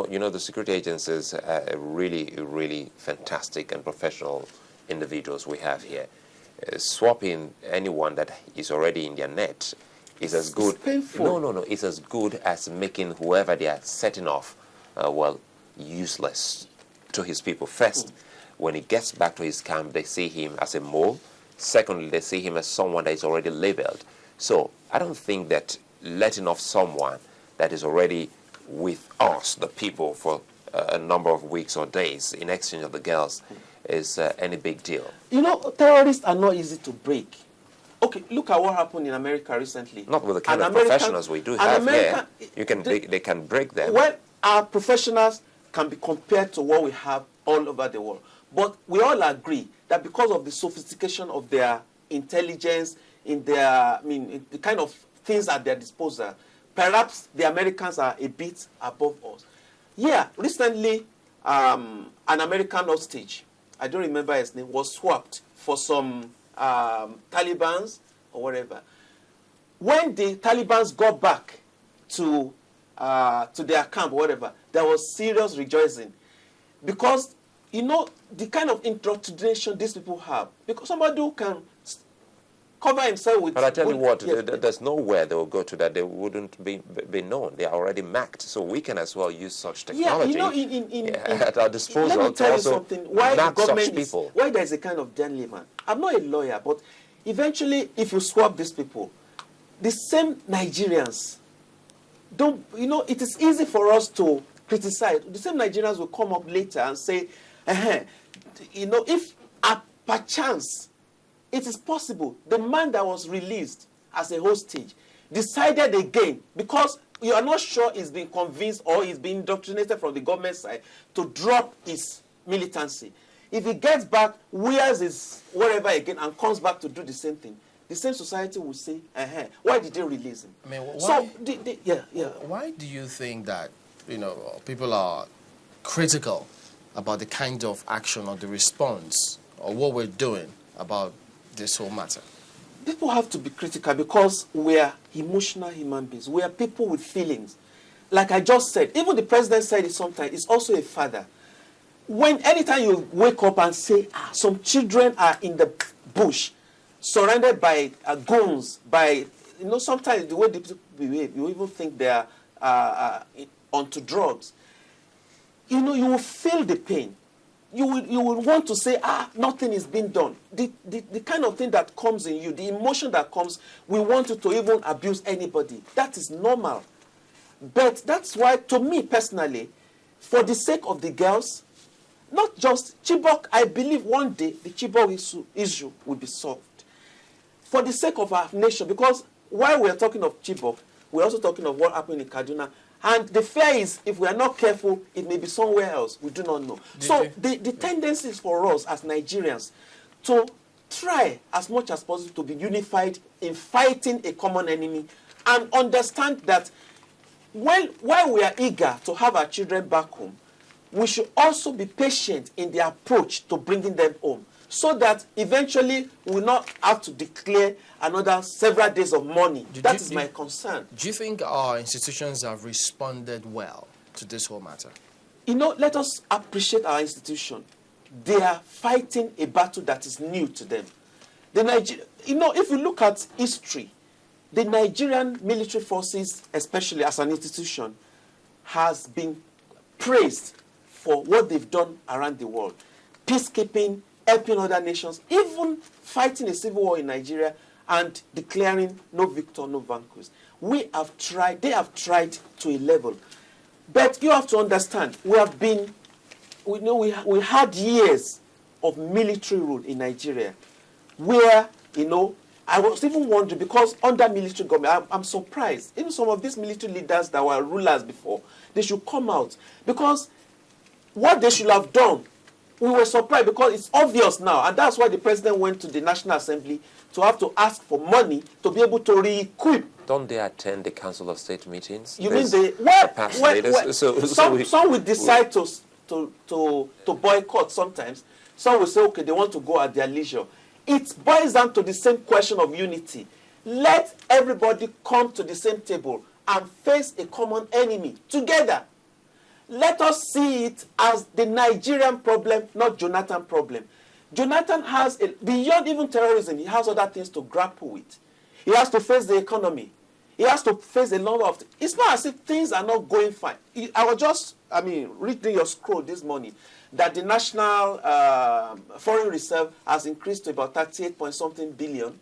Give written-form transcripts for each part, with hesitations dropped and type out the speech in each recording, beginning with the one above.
You know, the security agencies are really, really fantastic and professional individuals we have here. Swapping anyone that is already in their net is as good. It's painful. No. It's as good as making whoever they are setting off, useless to his people. First, when he gets back to his camp, they see him as a mole. Secondly, they see him as someone that is already labeled. So I don't think that letting off someone that is already with us, the people, for a number of weeks or days in exchange of the girls is any big deal. You know, terrorists are not easy to break. Okay, look at what happened in America recently. Not with the kind of professionals we do have here. They can break them. Well, our professionals can be compared to what we have all over the world. But we all agree that because of the sophistication of their intelligence, the kind of things at their disposal, perhaps the Americans are a bit above us. Yeah, recently, an American hostage, I don't remember his name, was swapped for some Talibans or whatever. When the Talibans got back to their camp or whatever, there was serious rejoicing. Because, you know, the kind of indoctrination these people have, because somebody who can cover himself with... But I tell you what, there's nowhere they will go to that they wouldn't be known. They are already marked. So we can as well use such technology at our disposal. Let me tell you something. Why the government people. Why there's a kind of gentleman. I'm not a lawyer, but eventually, if you swap these people, the same Nigerians don't, you know, it is easy for us to criticize. The same Nigerians will come up later and say, you know, if perchance it is possible the man that was released as a hostage decided again, because you are not sure he's been convinced or he's been indoctrinated from the government side to drop his militancy. If he gets back, wears his whatever again and comes back to do the same thing, the same society will say, why did they release him? I mean, why, so, why do you think that, you know, people are critical about the kind of action or the response or what we're doing about this whole matter? People have to be critical because we are emotional human beings. We are people with feelings. Like I just said, even the president said it sometimes, he's also a father. Anytime you wake up and say, some children are in the bush, surrounded by goons, by, you know, sometimes the way they behave, you even think they are onto drugs. You know, you will feel the pain. You will want to say, nothing is being done. The kind of thing that comes in you, the emotion that comes, we want you to even abuse anybody. That is normal. But that's why, to me personally, for the sake of the girls, not just Chibok, I believe one day the Chibok issue will be solved. For the sake of our nation, because while we are talking of Chibok, we're also talking of what happened in Kaduna. And the fear is, if we are not careful, it may be somewhere else. We do not know. The tendency is for us as Nigerians to try as much as possible to be unified in fighting a common enemy and understand that while we are eager to have our children back home, we should also be patient in the approach to bringing them home, so that eventually we will not have to declare another several days of mourning. That is my concern. Do you think our institutions have responded well to this whole matter? You know, let us appreciate our institution. They are fighting a battle that is new to them. You know, if you look at history, the Nigerian military forces, especially as an institution, has been praised for what they've done around the world. Peacekeeping, helping other nations, even fighting a civil war in Nigeria and declaring no victor, no vanquished. They have tried to a level. But you have to understand, we had years of military rule in Nigeria where, you know, I was even wondering, because under military government, I'm surprised. Even some of these military leaders that were rulers before, they should come out. Because what they should have done, we were surprised because it's obvious now. And that's why the president went to the National Assembly to have to ask for money to be able to re-equip. Don't they attend the Council of State meetings? You mean some will decide to boycott sometimes. Some will say, okay, they want to go at their leisure. It boils down to the same question of unity. Let everybody come to the same table and face a common enemy together. let us see it as the Nigerian problem, not Jonathan problem. Jonathan has, beyond even terrorism, he has other things to grapple with. He has to face the economy. He has to face a lot of things. It's not as if things are not going fine. I was just, reading your scroll this morning, that the national foreign reserve has increased to about 38 point something billion.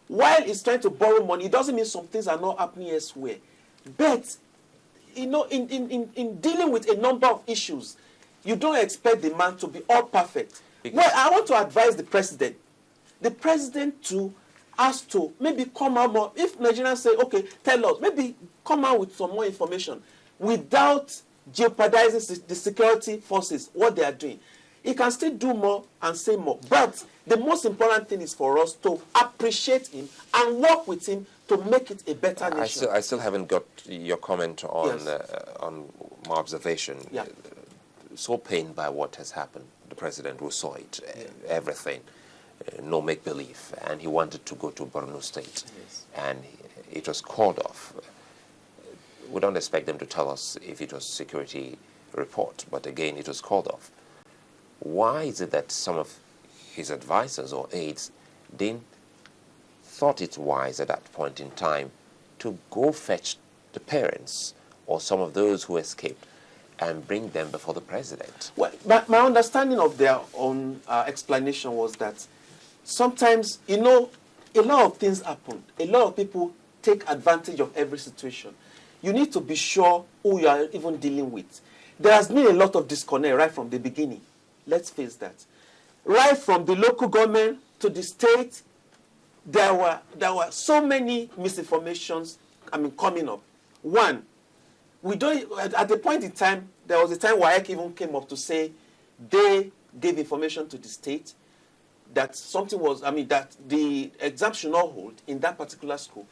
While he's trying to borrow money, it doesn't mean some things are not happening elsewhere. But, in dealing with a number of issues, you don't expect the man to be all perfect. Well, I want to advise the president to has to maybe come out more. If Nigerians say, okay, tell us, maybe come out with some more information without jeopardizing the security forces, what they are doing. He can still do more and say more. But the most important thing is for us to appreciate him and work with him to make it a better nation. I still haven't got your comment on, Yes. On my observation. Yeah. So pained by what has happened. The president who saw it, everything. No make-believe, and he wanted to go to Borno State, Yes. and it was called off. We don't expect them to tell us if it was security report, but again, it was called off. Why is it that some of his advisors or aides didn't thought it wise at that point in time to go fetch the parents or some of those who escaped and bring them before the president? Well, my understanding of their own explanation was that sometimes, a lot of things happen. A lot of people take advantage of every situation. You need to be sure who you are even dealing with. There has been a lot of disconnect right from the beginning. Let's face that. Right from the local government to the state, there were so many misinformations coming up. One, at the point in time, there was a time WAEC even came up to say they gave information to the state that something was, that the exam should not hold in that particular school.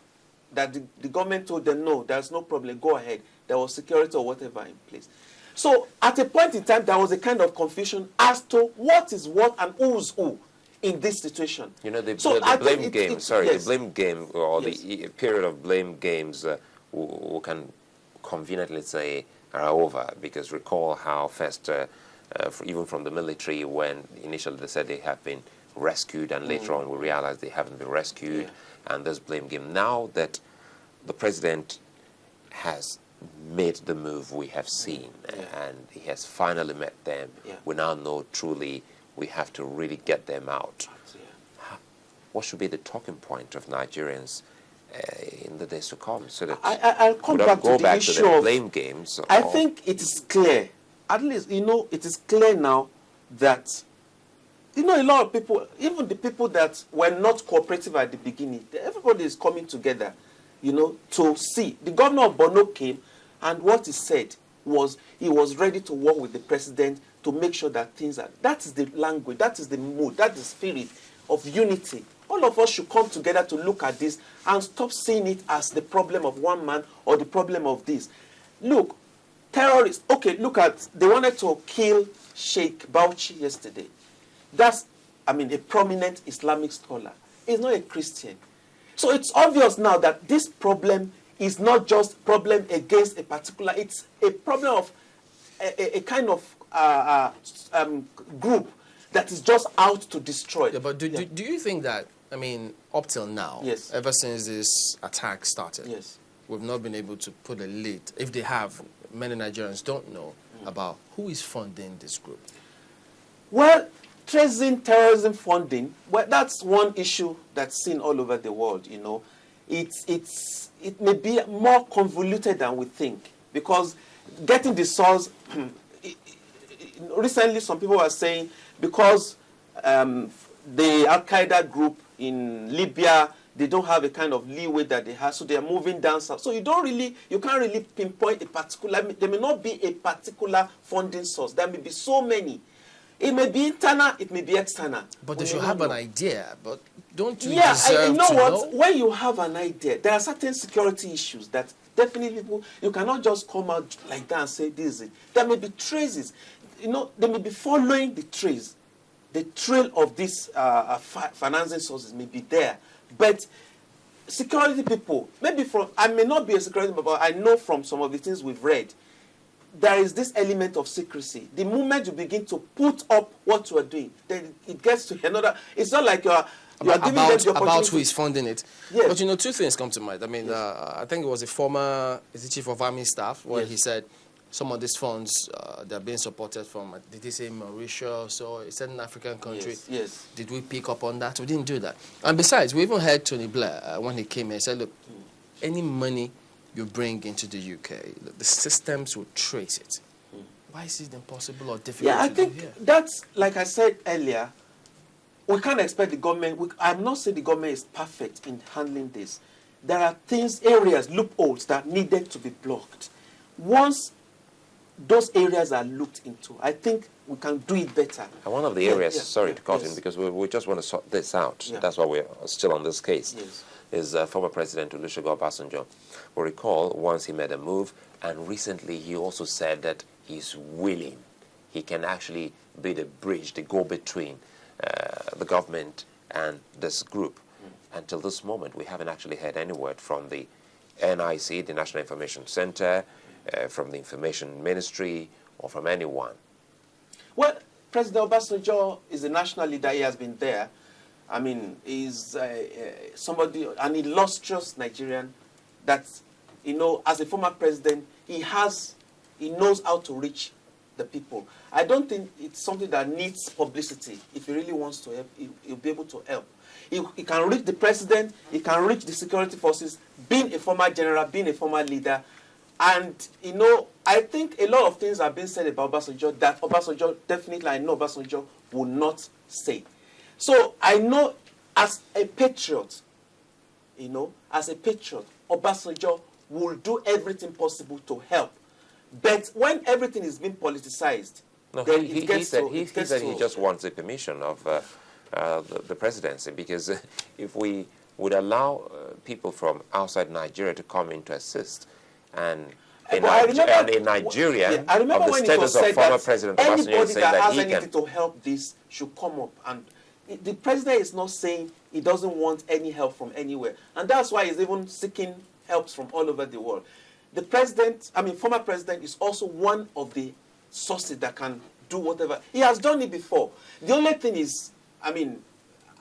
That the government told them, no, there's no problem, go ahead. There was security or whatever in place. So at a point in time, there was a kind of confusion as to what is what and who's who in this situation. The I blame think game, yes. the blame game, or Yes. the period of blame games, we can conveniently say are over, because recall how first, even from the military, when initially they said they have been rescued, and later on we realized they haven't been rescued, and this blame game. Now that the president has made the move we have seen, and he has finally met them, we now know truly we have to really get them out. What should be the talking point of Nigerians in the days to come, so that I'll come we don't back go to the back issue to the of blame games? I think it is clear, at least, it is clear now that, a lot of people, even the people that were not cooperative at the beginning, everybody is coming together, to see. The governor of Borno came, and what he said was he was ready to work with the president to make sure that things are, that is the language, that is the mood, that is the spirit of unity. All of us should come together to look at this and stop seeing it as the problem of one man or the problem of this. Look, terrorists, they wanted to kill Sheikh Bauchi yesterday. That's, a prominent Islamic scholar. He's not a Christian. So it's obvious now that this problem is not just problem against a particular, it's a problem of a kind of group that is just out to destroy. Yeah, but do you think that, up till now, Yes. ever since this attack started, Yes. we've not been able to put a lid, if they have, many Nigerians don't know about who is funding this group? Well, tracing terrorism funding, that's one issue that's seen all over the world, It may be more convoluted than we think, because getting the source, recently some people were saying because the Al-Qaeda group in Libya, they don't have a kind of leeway that they have, so they are moving down south. So you can't really pinpoint a particular, there may not be a particular funding source. There may be so many. It may be internal, it may be external. But they should have an idea, but don't you Yeah, deserve you know to what? know? When you have an idea, there are certain security issues that definitely you cannot just come out like that and say this is it. There may be traces. They may be following the trace. The trail of these financing sources may be there. But security people, I may not be a security people, but I know from some of the things we've read, there is this element of secrecy. The moment you begin to put up what you are doing, then it gets to another. It's not like you are giving them the opportunity. About who is funding it. Yes. But, you know, two things come to mind. I mean, I think it was a former chief of army staff where he said some of these funds, they're being supported from, did he say Mauritius or a certain African country? Yes. Did we pick up on that? We didn't do that. And besides, we even heard Tony Blair when he came here and said, look, any money you bring into the UK, the systems will trace it. Why is it impossible or difficult I to think do here? that's, like I said earlier, we can't expect the government, I'm not saying the government is perfect in handling this. There are things, areas, loopholes that needed to be blocked. Once those areas are looked into, I think we can do it better. And one of the areas, sorry to cut in, because we just want to sort this out. That's why we're still on this case. Is former President Olusegun Obasanjo. We recall once he made a move, and recently he also said that he's willing. He can actually be the bridge, the go-between the government and this group. Until this moment, we haven't actually heard any word from the NIC, the National Information Center, from the Information Ministry, or from anyone. Well, President Obasanjo is a national leader. He has been there. I mean, he's somebody, an illustrious Nigerian that, you know, as a former president, he knows how to reach the people. I don't think it's something that needs publicity. If he really wants to help, he'll be able to help. He can reach the president, he can reach the security forces, being a former general, being a former leader. And, you know, I think a lot of things have been said about Obasanjo that Obasanjo, definitely I know Obasanjo will not say. So I know as a patriot, you know, as a patriot, Obasanjo will do everything possible to help. But when everything is being politicized, then he said he just wants the permission of the presidency, because if we would allow people from outside Nigeria to come in to assist, and a Nigerian of the status of former President Obasanjo anybody saying that has he anything can to help this should come up. And the president is not saying he doesn't want any help from anywhere. And that's why he's even seeking help from all over the world. The president, I mean, former president is also one of the sources that can do whatever. He has done it before. The only thing is, I mean,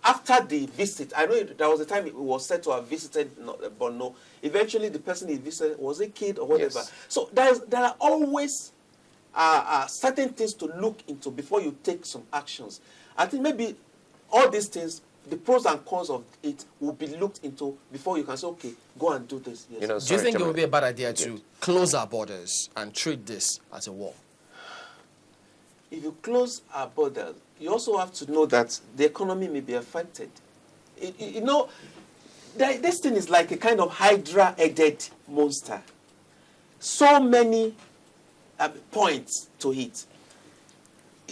after the visit, I know there was a time it was said to have visited Borno. Eventually, the person he visited was a kid or whatever. Yes. So there are always certain things to look into before you take some actions. I think maybe all these things, the pros and cons of it will be looked into before you can say, okay, go and do this. Yes. You know, do you think it would be a bad idea to close our borders and treat this as a war? If you close our borders, you also have to know that the economy may be affected. You know, this thing is like a kind of hydra-headed monster. So many points to it.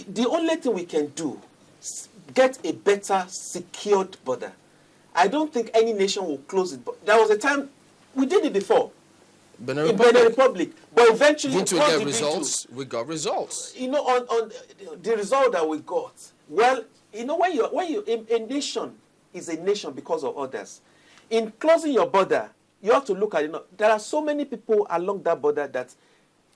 The only thing we can do is get a better secured border. I don't think any nation will close it. But there was a time we did it before. Benin Republic. But eventually, didn't we get results? We got results. You know, on the result that we got. Well, you know, when you a nation is a nation because of others. In closing your border, you have to look at it. You know, there are so many people along that border that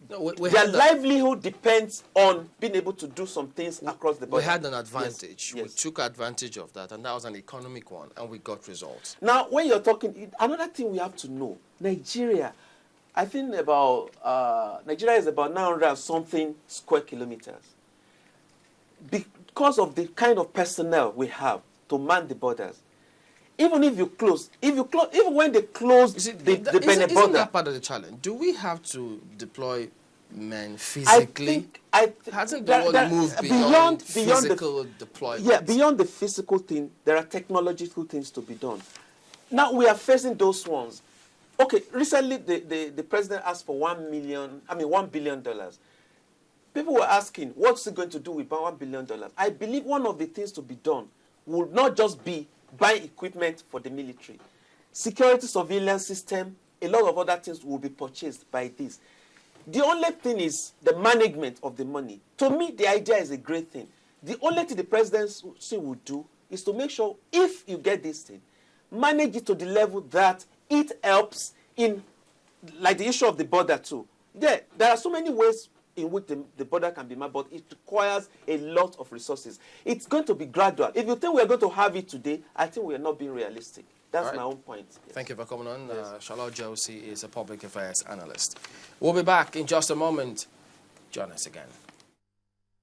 their livelihood depends on being able to do some things across the border. We had an advantage. Yes. We took advantage of that, and that was an economic one, and we got results. Now, when you're talking, another thing we have to know, Nigeria, I think Nigeria is about 900 and something square kilometers. Because of the kind of personnel we have to man the borders, even if you close, even when they close the Benin border. Isn't that part of the challenge? Do we have to deploy men physically? Hasn't the world moved beyond physical deployment? Yeah, beyond the physical thing, there are technological things to be done. Now we are facing those ones. Okay, recently the president asked for $1 billion. People were asking, what's he going to do with $1 billion? I believe one of the things to be done would not just be buying equipment for the military. Security surveillance system, a lot of other things will be purchased by this. The only thing is the management of the money. To me, the idea is a great thing. The only thing the presidency would do is to make sure if you get this thing, manage it to the level that it helps in, like the issue of the border too. There are so many ways in which the border can be mapped, but it requires a lot of resources. It's going to be gradual. If you think we're going to have it today, I think we're not being realistic. That's my own point. Yes. Thank you for coming on. Sola Ojewusi is a public affairs analyst. We'll be back in just a moment. Join us again.